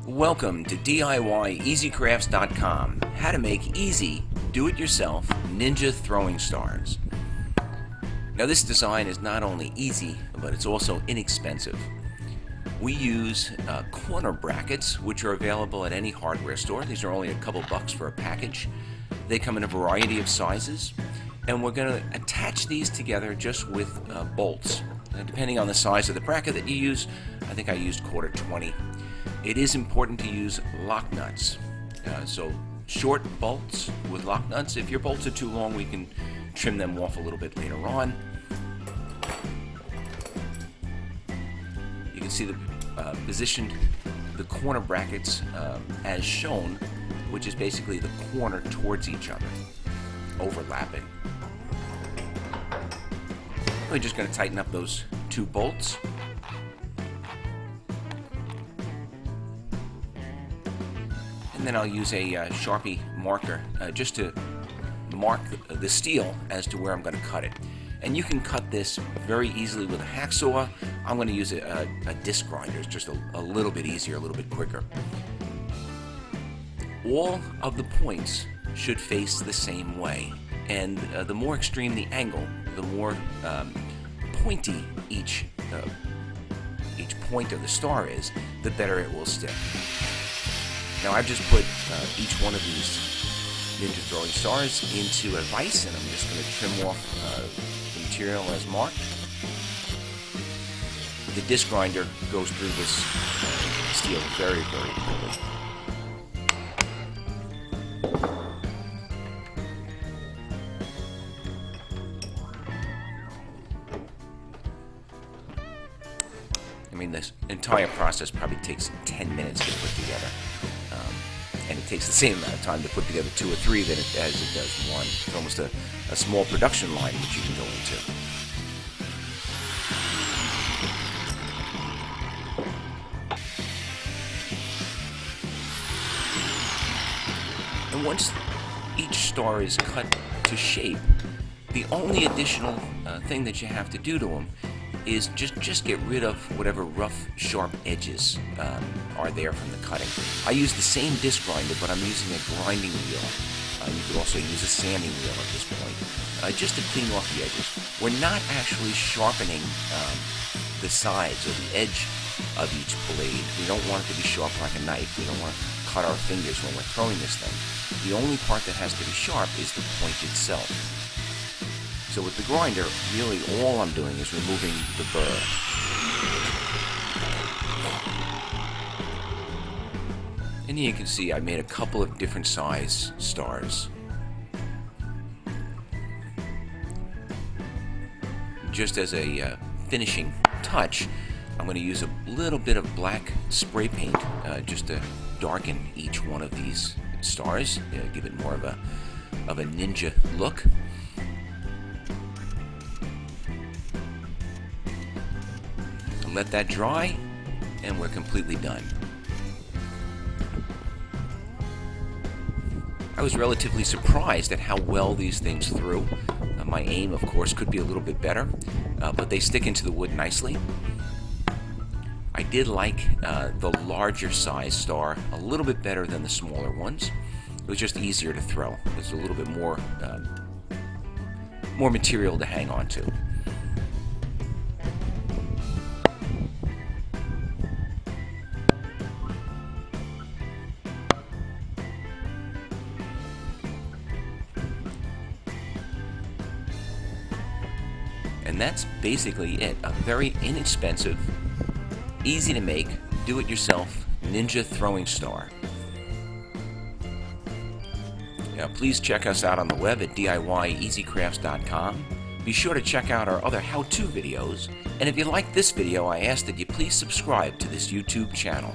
Welcome to DIYEasyCrafts.com. How to make easy, do-it-yourself ninja throwing stars. Now this design is not only easy, but it's also inexpensive. We use corner brackets, which are available at any hardware store. These are only a couple bucks for a package. They come in a variety of sizes, and we're going to attach these together just with bolts. Depending on the size of the bracket that you use, I think I used 1/4 20. It is important to use lock nuts. So short bolts with lock nuts. If your bolts are too long, we can trim them off a little bit later on. You can see the positioned the corner brackets as shown, which is basically the corner towards each other, overlapping. We're just going to tighten up those 2 bolts. And then I'll use a Sharpie marker just to mark the steel as to where I'm going to cut it. And you can cut this very easily with a hacksaw. I'm going to use a disc grinder. It's just a little bit easier, a little bit quicker. All of the points should face the same way. And the more extreme the angle, the more pointy each point of the star is, the better it will stick. Now I've just put each one of these ninja throwing stars into a vise, and I'm just going to trim off the material as marked. The disc grinder goes through this steel very, very quickly. I mean, this entire process probably takes 10 minutes to put together. And it takes the same amount of time to put together 2 or 3 as it does 1. It's almost a small production line which you can go into. And once each star is cut to shape, the only additional thing that you have to do to them is just get rid of whatever rough, sharp edges are there from the cutting. I use the same disc grinder, but I'm using a grinding wheel. You could also use a sanding wheel at this point, just to clean off the edges. We're not actually sharpening the sides or the edge of each blade. We don't want it to be sharp like a knife. We don't want to cut our fingers when we're throwing this thing. The only part that has to be sharp is the point itself. So with the grinder, really all I'm doing is removing the burr. And you can see I made a couple of different size stars. Just as a finishing touch, I'm going to use a little bit of black spray paint just to darken each one of these stars, give it more of a ninja look. Let that dry, and we're completely done. I was relatively surprised at how well these things threw. My aim, of course, could be a little bit better, but they stick into the wood nicely. I did like the larger size star a little bit better than the smaller ones. It was just easier to throw. There's a little bit more material to hang on to. And that's basically it. A very inexpensive, easy to make, do-it-yourself ninja throwing star. Now please check us out on the web at DIYEasyCrafts.com. Be sure to check out our other how-to videos. And if you like this video, I ask that you please subscribe to this YouTube channel.